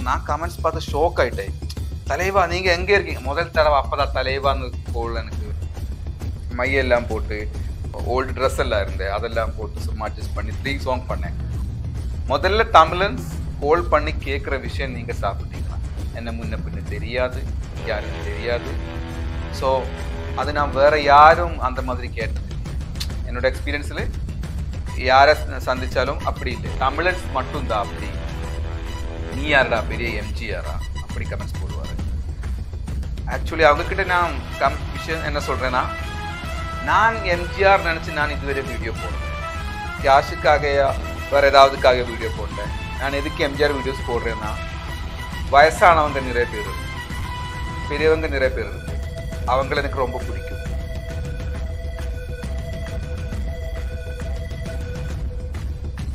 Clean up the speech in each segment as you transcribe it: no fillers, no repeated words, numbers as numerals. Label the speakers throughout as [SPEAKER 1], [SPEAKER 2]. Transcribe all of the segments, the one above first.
[SPEAKER 1] நான் கமெண்ட்ஸ் பார்த்து ஷோக் ஆயிட்டேன். தலைவா நீங்க எங்க இருக்கீங்க? முதல் தடவை அப்பதான் தலைவான்னு கோல் எனக்கு மையெல்லாம் போட்டு ஓல்டு ட்ரெஸ் எல்லாம் இருந்தேன், அதெல்லாம் போட்டு சும்மா அட்ஜஸ்ட் பண்ணி 3 சாங் பண்ணேன். முதல்ல தமிழன்ஸ் கோல் பண்ணி கேட்குற விஷயம் நீங்க சாப்பிட்டீங்களா? என்ன முன்ன பின்ன தெரியாது, யாருக்கும் தெரியாது. ஸோ அது நான் வேற யாரும் அந்த மாதிரி கேட்டது. என்னோட எக்ஸ்பீரியன்ஸில் யாரை சந்திச்சாலும் அப்படி இல்லை, தமிழன்ஸ் மட்டும்தான் அப்படி. நீ யாரடா பெரிய எம்ஜிஆரா அப்படி கமெண்ட்ஸ் போடுவார். ஆக்சுவலி அவங்கக்கிட்ட நான் விஷயம் என்ன சொல்கிறேன்னா, நான் எம்ஜிஆர் நினச்சி நான் இதுவரை வீடியோ போடுறேன். கேஷுக்காகயா வேறு ஏதாவதுக்காக வீடியோ போட்டேன். நான் எதுக்கு எம்ஜிஆர் வீடியோஸ் போடுறேன்னா, வயசானவங்க நிறைய பேர், பெரியவங்க நிறைய பேர் இருக்கு, அவங்கள எனக்கு ரொம்ப பிடிக்கும்.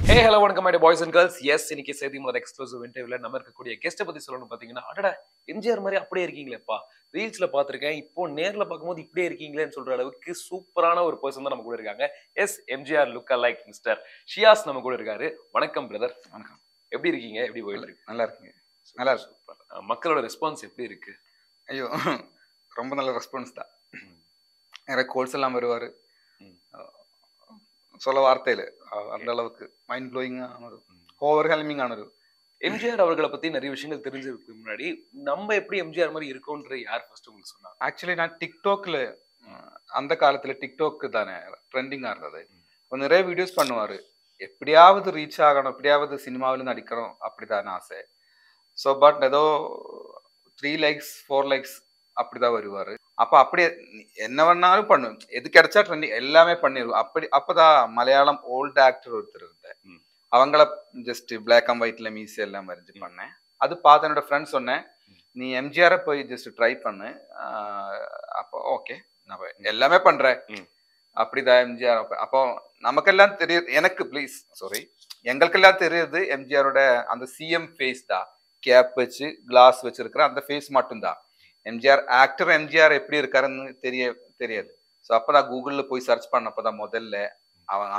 [SPEAKER 2] ஹே ஹலோ வணக்கம் my boys and girls. Yes, இன்னைக்கு செய்தி முதல் எக்ஸ்க்ளூசிவ் இன்டர்வியூல நம்ம இருக்கக்கூடிய கெஸ்ட்டை பத்தி சொல்லணும்னு பாத்தீங்கன்னா, அடடா எம்ஜிஆர் மாதிரி அப்படியே இருக்கீங்களேப்பா, ரீல்ஸ்ல பாத்திருக்கேன், இப்போ நேர்ல பார்க்கும்போது இப்படியே இருக்கீங்களேன்னு சொல்ற அளவுக்கு சூப்பரான ஒரு பர்சன் தான் நம்ம கூட இருக்காங்க. Yes, MGR look alike mister Shiyas நம்ம கூட இருக்காரு. வணக்கம் பிரதர்.
[SPEAKER 1] வணக்கம்.
[SPEAKER 2] எப்படி இருக்கீங்க? எப்படி போயிட்டு இருக்கு?
[SPEAKER 1] நல்லா இருக்குங்க. நல்லா இருக்கு.
[SPEAKER 2] சூப்பர். மக்களோட ரெஸ்பான்ஸ் எப்படி இருக்கு?
[SPEAKER 1] ஐயோ, ரொம்ப நல்ல ரெஸ்பான்ஸ் தான். நிறைய கோல்ஸ் எல்லாம் வருவார், சொல்ல வார்த்தையில் அந்த அளவுக்கு மைண்ட் ப்ளோயிங் ஆனது, ஓவர் ஹெல்மிங் ஆனது.
[SPEAKER 2] எம்ஜிஆர் அவர்களை பத்தி நிறைய விஷயங்கள் தெரிஞ்சிருக்கு. முன்னாடி நம்ம எப்படி எம்ஜிஆர் மாதிரி இருக்கோன்ற யார் ஃபர்ஸ்ட் உங்களுக்கு சொன்னா?
[SPEAKER 1] ஆக்சுவலி நான் டிக்டாக்ல, அந்த காலத்துல டிக்டாக் தானே ட்ரெண்டிங்கா இருந்தது. நிறைய வீடியோஸ் பண்ணுவாரு, எப்படியாவது ரீச் ஆகணும், எப்படியாவது சினிமாவில் நடிக்கணும் அப்படிதான் ஆசை. ஸோ பட் ஏதோ 3 likes 4 likes அப்படிதான் வருவாரு. அப்ப அப்படியே என்ன வேணாலும் பண்ணும், எது கிடைச்சா ட்ரெண்டிங் எல்லாமே பண்ணிடுவோம். அப்பதான் மலையாளம் ஓல்டு ஆக்டர் ஒருத்தர் இருந்தேன், அவங்கள ஜஸ்ட் பிளாக் அண்ட் ஒயிட்ல மீசி எல்லாம் வரைஞ்சு பண்ணேன். அது பார்த்து என்னோட ஃப்ரெண்ட் சொன்னேன், நீ எம்ஜிஆரை போய் ஜஸ்ட் ட்ரை பண்ணு. அப்போ ஓகே, நான் எல்லாமே பண்றேன் அப்படிதான் எம்ஜிஆர். அப்போ நமக்கெல்லாம் தெரியுது, எனக்கு எங்களுக்கெல்லாம் தெரியுது எம்ஜிஆரோட அந்த சிஎம் ஃபேஸ் தான், கேப் வச்சு கிளாஸ் வச்சிருக்கிற அந்த ஃபேஸ் மட்டும்தான். எம்ஜிஆர் ஆக்டர் எம்ஜிஆர் எப்படி இருக்காருன்னு தெரியாது. ஸோ அப்போதான் கூகுளில் போய் சர்ச் பண்ணப்போதான் முதல்ல அவன்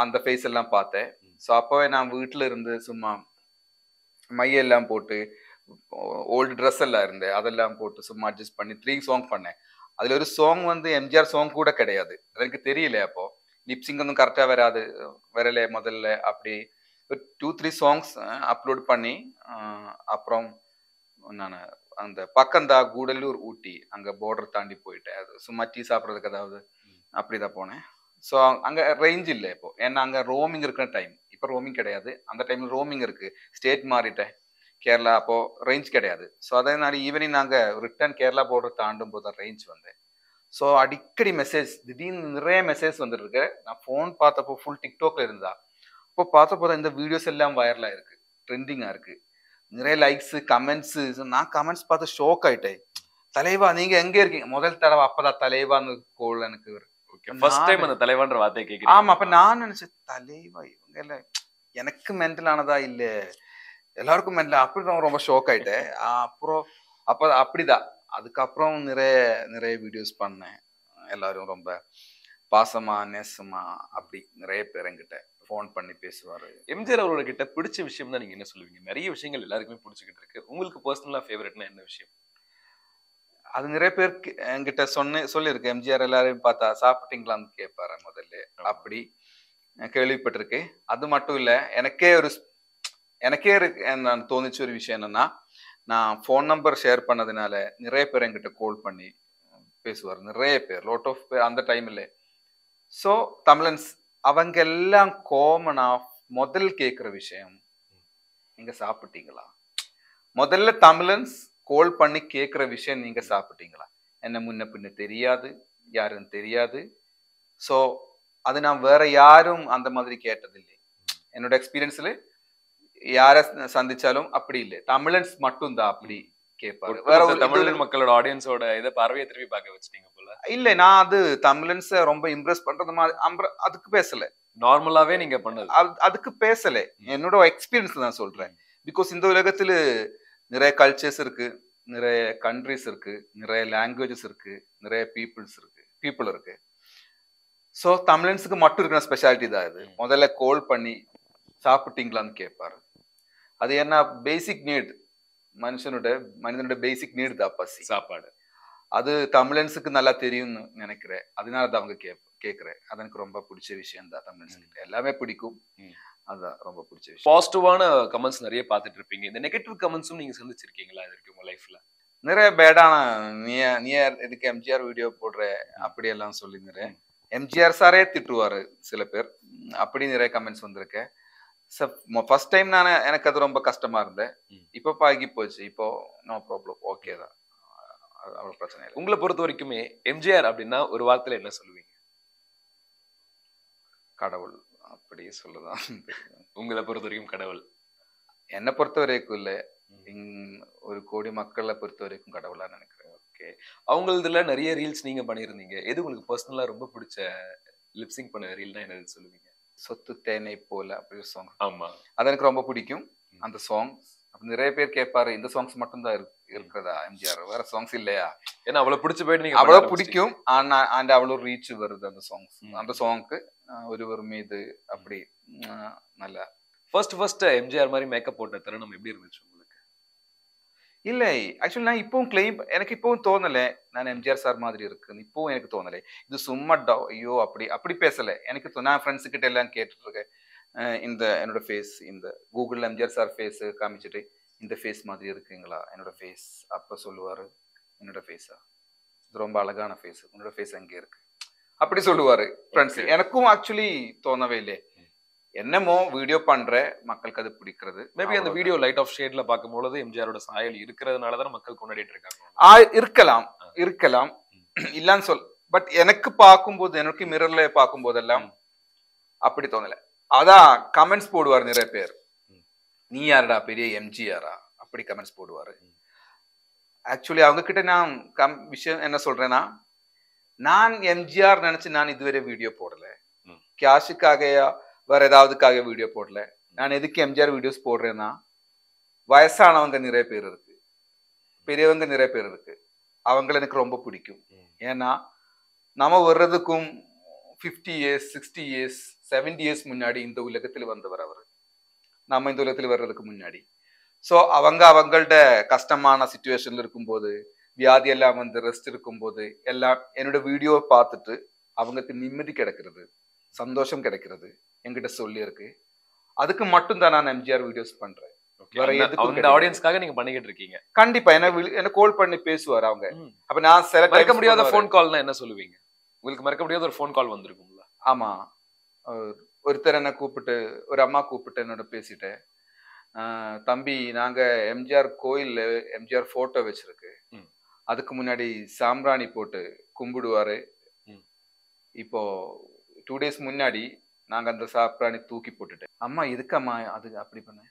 [SPEAKER 1] அந்த ஃபேஸ் எல்லாம் பார்த்தேன். ஸோ அப்போவே நான் வீட்டில் இருந்து சும்மா மையெல்லாம் போட்டு ஓல்டு ட்ரெஸ் எல்லாம் இருந்தேன், அதெல்லாம் போட்டு சும்மா அட்ஜஸ்ட் பண்ணி 3 சாங் பண்ணேன். அதில் ஒரு சாங் எம்ஜிஆர் சாங் கூட கிடையாது, எனக்கு தெரியல. அப்போ லிப்சிங் ஒன்றும் கரெக்டாக வரல முதல்ல. அப்படி ஒரு 2-3 சாங்ஸ் அப்லோட் பண்ணி அப்புறம் நான் அந்த பக்கம்தான் கூடலூர் ஊட்டி, அங்கே பார்டர் தாண்டி போயிட்டேன். அது சும்மா டீ சாப்பிட்றதுக்கு ஏதாவது அப்படிதான் போனேன். ஸோ அங்கே ரேஞ்ச் இல்லை இப்போ, ஏன்னா அங்கே ரோமிங் இருக்கிற டைம். இப்போ ரோமிங் கிடையாது, அந்த டைமில் ரோமிங் இருக்குது. ஸ்டேட் மாறிட்டேன் கேரளா, அப்போது ரேஞ்ச் கிடையாது. ஸோ அதனால ஈவினிங் நாங்கள் ரிட்டர்ன் கேரளா பார்டர் தாண்டும் போது தான் ரேஞ்ச் வந்தேன். ஸோ அடிக்கடி மெசேஜ், திடீர்னு நிறைய மெசேஜ் வந்துருக்கு. நான் ஃபோன் பார்த்தப்போ ஃபுல் டிக்டாக்ல இருந்தா, அப்போ பார்த்தப்போ தான் இந்த வீடியோஸ் எல்லாம் வைரலாக இருக்கு, ட்ரெண்டிங்காக இருக்கு, நிறைய லைக்ஸ் கமெண்ட்ஸ். நான் கமெண்ட்ஸ் பார்த்து ஷோக் ஆயிட்டேன். தலைவா நீங்க எங்க இருக்கீங்க? முதல் தடவை அப்பதான் தலைவான்னு கோல் எனக்கு.
[SPEAKER 2] ஃபர்ஸ்ட் டைம் அந்த தலைவான்ற வார்த்தையை கேக்குறேன்.
[SPEAKER 1] ஆமா, அப்ப நான் நினைச்சேன் தலைவா இவங்க இல்ல, எனக்கு மென்டல் ஆனதா இல்ல எல்லாருக்கும் மென்டல், அப்படிதான் ரொம்ப ஷோக் ஆயிட்டேன். அப்புறம் அப்படிதான் அதுக்கப்புறம் நிறைய வீடியோஸ் பண்ணேன். எல்லாரும் ரொம்ப பாசமா நேசமா அப்படி நிறைய பேர் என்கிட்ட ஃபோன் பண்ணி பேசுவாரு.
[SPEAKER 2] எம்ஜிஆர் அவரோட கிட்ட பிடிச்ச விஷயம் தான் நீங்க என்ன சொல்லுவீங்க? நிறைய விஷயங்கள் எல்லாருக்குமே பிடிச்சிக்கிட்டு இருக்கு, உங்களுக்கு பர்சனலா ஃபேவரட்னா என்ன விஷயம்?
[SPEAKER 1] அது நிறைய பேருக்கு என்கிட்ட சொல்லியிருக்கேன். எம்ஜிஆர் எல்லாரையும் பார்த்தா சாப்பிட்டீங்களான்னு கேட்பாரு முதல்ல, அப்படி கேள்விப்பட்டிருக்கேன். அது மட்டும் இல்ல, எனக்கே நான் தோணிச்ச ஒரு விஷயம் என்னன்னா, நான் ஃபோன் நம்பர் ஷேர் பண்ணதுனால நிறைய பேர் என்கிட்ட கால் பண்ணி பேசுவார், நிறைய பேர், லாட் ஆஃப் பேர் அந்த டைம்ல. ஸோ தமிழன்ஸ் அவங்க எல்லாம் காமனா முதல் கேட்குற விஷயம், நீங்க சாப்பிட்டீங்களா? முதல்ல தமிழன்ஸ் கால் பண்ணி கேட்குற விஷயம், நீங்க சாப்பிட்டீங்களா? என்ன முன்ன பின்ன தெரியாது, யாருன்னு தெரியாது. ஸோ அது நான் வேற யாரும் அந்த மாதிரி கேட்டதில்லை. என்னோட எக்ஸ்பீரியன்ஸ்ல யாரை சந்திச்சாலும் அப்படி இல்லை, தமிழன்ஸ் மட்டும்தான் அப்படி கேட்பாரு.
[SPEAKER 2] வேற ஒரு தமிழ் மக்களோட ஆடியன்ஸோட இதை பார்வையை திருப்பி பார்க்க வச்சுட்டீங்க போல.
[SPEAKER 1] இல்ல, நான் அது தமிழன்ஸை ரொம்ப இம்ப்ரெஸ் பண்றது மாதிரி அதுக்கு பேசல,
[SPEAKER 2] நார்மலாவே நீங்க பண்ணது
[SPEAKER 1] அதுக்கு பேசல. என்னோட எக்ஸ்பீரியன்ஸ் நான் சொல்றேன். பிகாஸ் இந்த உலகத்துல நிறைய கல்ச்சர்ஸ் இருக்கு, நிறைய கண்ட்ரிஸ் இருக்கு, நிறைய லாங்குவேஜஸ் இருக்கு, நிறைய பீப்புள் இருக்கு. ஸோ தமிழன்ஸுக்கு மட்டும் இருக்கிற ஸ்பெஷாலிட்டி தான் இது. முதல்ல கால் பண்ணி சாப்பிட்டீங்களான்னு கேட்பாரு. அது என்ன பேசிக் நீட், மனிதனுடைய பேசிக் நீட் தான் பசி.
[SPEAKER 2] சாப்பாடு.
[SPEAKER 1] அது தமிழன்ஸுக்கு நல்லா தெரியும்னு நினைக்கிறேன். அதனால தான் அவங்க கேட்கிறேன். அது எனக்கு ரொம்ப பிடிச்ச விஷயம் தான். தமிழன்ஸுக்கு எல்லாமே பிடிக்கும். அதுதான் ரொம்ப பிடிச்ச விஷயம்.
[SPEAKER 2] பாசிட்டிவான கமெண்ட்ஸ் நிறைய பார்த்துட்டு இருப்பீங்க. இந்த நெகட்டிவ் கமெண்ட்ஸும் நீங்க சந்திச்சிருக்கீங்களா இது வரைக்கும் உங்க லைஃப்ல?
[SPEAKER 1] நிறைய பேடான நீ எதுக்கு எம்ஜிஆர் வீடியோ போடுற அப்படி எல்லாம் சொல்லி நிறைய எம்ஜிஆர் சாரே திட்டுவாரு சில பேர். அப்படி நிறைய கமெண்ட்ஸ் வந்திருக்கு. ஃபர்ஸ்ட் டைம் எனக்கு அது ரொம்ப கஷ்டமா இருந்தேன். இப்போ பழகி போச்சு. இப்போ நோ ப்ராப்ளம், ஓகே தான், அவ்வளவு பிரச்சனை இல்லை.
[SPEAKER 2] உங்களை பொறுத்த வரைக்குமே எம்ஜிஆர் அப்படின்னா ஒரு வார்த்தையில என்ன சொல்லுவீங்க?
[SPEAKER 1] கடவுள் அப்படி சொல்லுதான்.
[SPEAKER 2] உங்களை பொறுத்த வரைக்கும் கடவுள்.
[SPEAKER 1] என்னை பொறுத்த வரைக்கும் இல்லை, ஒரு கோடி மக்களை பொறுத்த வரைக்கும் கடவுளா நினைக்கிறேன்.
[SPEAKER 2] ஓகே. அவங்களதுல நிறைய ரீல்ஸ் நீங்க பண்ணியிருந்தீங்க. எது உங்களுக்கு பர்சனலா ரொம்ப பிடிச்ச லிப்சிங் பண்ண ரீல்னா என்னது சொல்லுவீங்க?
[SPEAKER 1] சொத்து தேனை போல அப்படி ஒரு சாங்.
[SPEAKER 2] ஆமா,
[SPEAKER 1] அது எனக்கு ரொம்ப பிடிக்கும் அந்த சாங். நிறைய பேர் கேட்பாரு, இந்த சாங்ஸ் மட்டும் தான் இருக்கிறதா எம்ஜிஆர், வேற சாங்ஸ் இல்லையா?
[SPEAKER 2] ஏன்னா அவ்வளவு பிடிச்சு போயிட்டு நீங்க
[SPEAKER 1] அவ்வளவு பிடிக்கும். ஆனா அவ்வளவு ரீச் வருது அந்த சாங்ஸ். அந்த சாங்க்கு ஒருவர் மீது அப்படி நல்லா.
[SPEAKER 2] ஃபர்ஸ்ட் எம்ஜிஆர் மாதிரி மேக்கப் போட்ட தருணம் எப்படி இருந்துச்சு உங்களுக்கு?
[SPEAKER 1] இல்லை, ஆக்சுவலி நான் இப்பவும் எனக்கு இப்பவும் தோணலை நான் எம்ஜிஆர் சார் மாதிரி இருக்குன்னு. இப்பவும் எனக்கு தோணலை. இது சும்மா ஐயோ அப்படி பேசலை. எனக்கு நான் ஃப்ரெண்ட்ஸு கிட்ட எல்லாம் கேட்டுட்டு இருக்கேன். இந்த என்னோட ஃபேஸ் இந்த கூகுளில் எம்ஜிஆர் சார் ஃபேஸ் காமிச்சிட்டு, இந்த ஃபேஸ் மாதிரி இருக்குங்களா என்னோட ஃபேஸ்? அப்போ சொல்லுவாரு, என்னோட ஃபேஸா, இது ரொம்ப அழகான ஃபேஸ், உன்னோட ஃபேஸ் அங்கே இருக்கு அப்படி சொல்லுவாரு ஃப்ரெண்ட்ஸ். எனக்கும் ஆக்சுவலி தோணவே இல்லை. என்னமோ வீடியோ பண்ற மக்களுக்கு அது பிடிக்கிறது.
[SPEAKER 2] மேபி அந்த வீடியோ லைட் ஆஃப் ஷேட்ல பார்க்கும்போது எம்ஜிஆரோட சாயல் இருக்கிறதுனால தான் மக்கள் கொண்டாடிட்டு இருக்காங்க.
[SPEAKER 1] இருக்கலாம் இல்லன்னு சொல். பட் எனக்கு பார்க்கும்போது, எனக்கு மிரர்ல பார்க்கும் போதெல்லாம் அப்படி தோணல. அதான் கமெண்ட்ஸ் போடுவார் நிறைய பேர், நீ யாருடா பெரிய எம்ஜிஆரா அப்படி கமெண்ட்ஸ் போடுவாரு. ஆக்சுவலி அவங்க கிட்ட நான் விஷயம் என்ன சொல்றேன்னா, நான் எம்ஜிஆர் நினைச்சு நான் இதுவரை வீடியோ போடல. கேஷுக்காகயா வேற ஏதாவதுக்காக வீடியோ போடல. நான் எதுக்கு எம்ஜிஆர் வீடியோஸ் போடுறேன்னா, வயசானவங்க நிறைய பேர் இருக்கு, பெரியவங்க நிறைய பேர் இருக்கு, அவங்களை எனக்கு ரொம்ப பிடிக்கும். ஏன்னா நம்ம வர்றதுக்கும் 50 years 60 years 70 years முன்னாடி இந்த உலகத்தில் வந்தவர் அவர், நம்ம இந்த உலகத்தில் வர்றதுக்கு முன்னாடி. ஸோ அவங்களோட கஷ்டமான சிச்சுவேஷன்ல இருக்கும்போது, வியாதி எல்லாம் வந்து ரெஸ்ட் இருக்கும்போது எல்லாம் என்னோட வீடியோவை பார்த்துட்டு அவங்களுக்கு நிம்மதி கிடைக்கிறது, சந்தோஷம் கிடைக்கிறது என்கிட்ட சொல்லி இருக்கு. அதுக்கு மட்டும் தான் நான் எம்ஜிஆர் வீடியோஸ் பண்றேன்.
[SPEAKER 2] ஆடியன்ஸ்க்காக நீங்க பண்ணிக்கிட்டு இருக்கீங்க.
[SPEAKER 1] கண்டிப்பா என்ன கால் பண்ணி பேசுவார் அவங்க. அப்ப நான்
[SPEAKER 2] மறக்க முடியாத ஃபோன் கால்னா என்ன சொல்லுவீங்க? உங்களுக்கு மறக்க முடியாத ஒரு ஃபோன் கால் வந்திருக்கும்ல?
[SPEAKER 1] ஆமா, ஒருத்தர் என்ன கூப்பிட்டு, ஒரு அம்மா கூப்பிட்டு என்னோட பேசிட்டு, தம்பி நாங்க எம்ஜிஆர் கோயில்ல எம்ஜிஆர் போட்டோ வச்சிருக்கு, அதுக்கு முன்னாடி சாம்பிராணி போட்டு கும்பிடுவாரு. இப்போ 2 days முன்னாடி நாங்க அந்த சாம்பிராணி தூக்கி போட்டுட்டேன். அம்மா எதுக்கம்மா அது அப்படி பண்ண?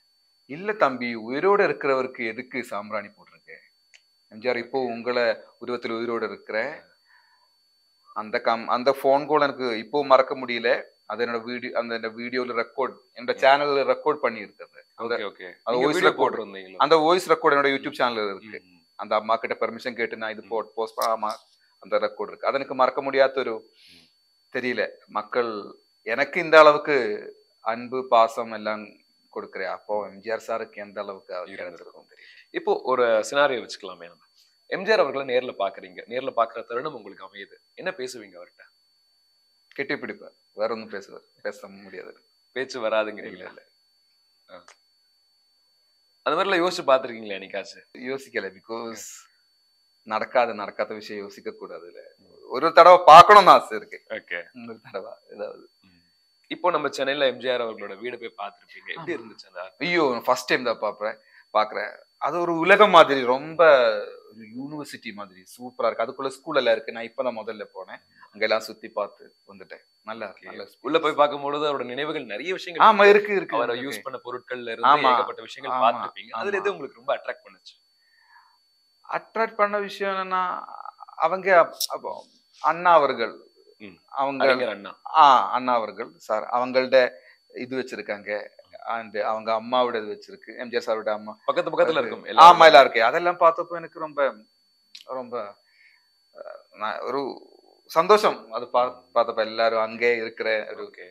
[SPEAKER 1] இல்ல தம்பி, உயிரோட இருக்கிறவருக்கு எதுக்கு சாம்பிராணி போட்டிருக்கு? எம்ஜிஆர் இப்போ உங்களை உருவத்தில் உயிரோட இருக்கிற அந்த போன் கால் எனக்கு இப்போ மறக்க முடியல. அது என்னோட வீடியோல ரெக்கார்ட், என்னோட சேனல்ல ரெக்கார்ட் பண்ணி இருக்குது. அந்த வாய்ஸ் ரெக்கார்ட் என்னோட யூடியூப் சேனல்ல இருக்கு. அந்த அம்மா கிட்ட பெர்மிஷன் கேட்டு நான் இது போஸ்ட் பண்ணாம அந்த ரெக்கார்ட் இருக்கு. அது எனக்கு மறக்க முடியாத ஒரு, தெரியல, மக்கள் எனக்கு இந்த அளவுக்கு அன்பு பாசம் எல்லாம் கொடுக்குறேன். அப்போ எம்ஜிஆர் சாருக்கு எந்த அளவுக்கு இருக்கும் தெரியும்.
[SPEAKER 2] இப்போ ஒரு சினாரியோ வச்சுக்கலாமே, நம்ம எம்ஜிஆர் அவர்களை நேர்ல பாக்குறீங்க, நேர்ல பாக்குற தருணம் உங்களுக்கு அமையுது, என்ன பேசுவீங்க அவர்கிட்ட?
[SPEAKER 1] கெட்டி பிடிப்பார், வேற ஒன்றும் பேச முடியாது,
[SPEAKER 2] பேச்சு வராதுங்கிறீங்களா? இல்ல அந்த மாதிரிலாம் யோசிச்சு பாத்துருக்கீங்களா என்னைக்காச்சும்?
[SPEAKER 1] யோசிக்கல, பிகாஸ் நடக்காத விஷயம் யோசிக்க கூடாது. ஒரு தடவை பார்க்கணும்னு ஆசை இருக்கு. ஒரு தடவை ஏதாவது.
[SPEAKER 2] இப்போ நம்ம சென்னையில எம்ஜிஆர் அவர்களோட வீடு போய் பார்த்திருப்பீங்க, எப்படி இருந்துச்சு?
[SPEAKER 1] ஐயோ, ஃபர்ஸ்ட் டைம் தான் பாக்குறேன். அது ஒரு உலகம் மாதிரி, ரொம்ப ஒரு யூனிவர்சிட்டி மாதிரி சூப்பரா இருக்கு. அதுக்குள்ள ஸ்கூல் எல்லாம் இருக்கு. நான் இப்பதான் முதல்ல போனேன், அங்க எல்லாம் சுத்தி பார்த்து வந்துட்டேன். நல்லா இருக்கு.
[SPEAKER 2] உள்ள போய் பார்க்கும்போது அவரோட நினைவுகள் நிறைய விஷயங்கள்
[SPEAKER 1] ஆமா இருக்கு.
[SPEAKER 2] அவரை யூஸ் பண்ண பொருட்கள்ல இருந்து ஏகப்பட்ட விஷயங்கள் பார்த்திருப்பீங்க. அதுல எது உங்களுக்கு ரொம்ப அட்ராக்ட் பண்ணுச்சு?
[SPEAKER 1] அட்ராக்ட் பண்ண விஷயம் என்னன்னா, அவங்க அண்ணா அவர்கள், அண்ணா அவர்கள் சார் அவங்கள்ட இது வச்சிருக்காங்க. அண்ட் அவங்க அம்மாவோட இது வச்சிருக்கு, எம்ஜிஆர் சாரோட அம்மா
[SPEAKER 2] பக்கத்துல இருக்கும்.
[SPEAKER 1] ஆமா, எல்லாம் இருக்கு. அதெல்லாம் பார்த்தப்போ எனக்கு ரொம்ப ரொம்ப ஒரு சந்தோஷம். அது பார்த்தப்ப எல்லாரும் அங்கே இருக்கிற ஒரு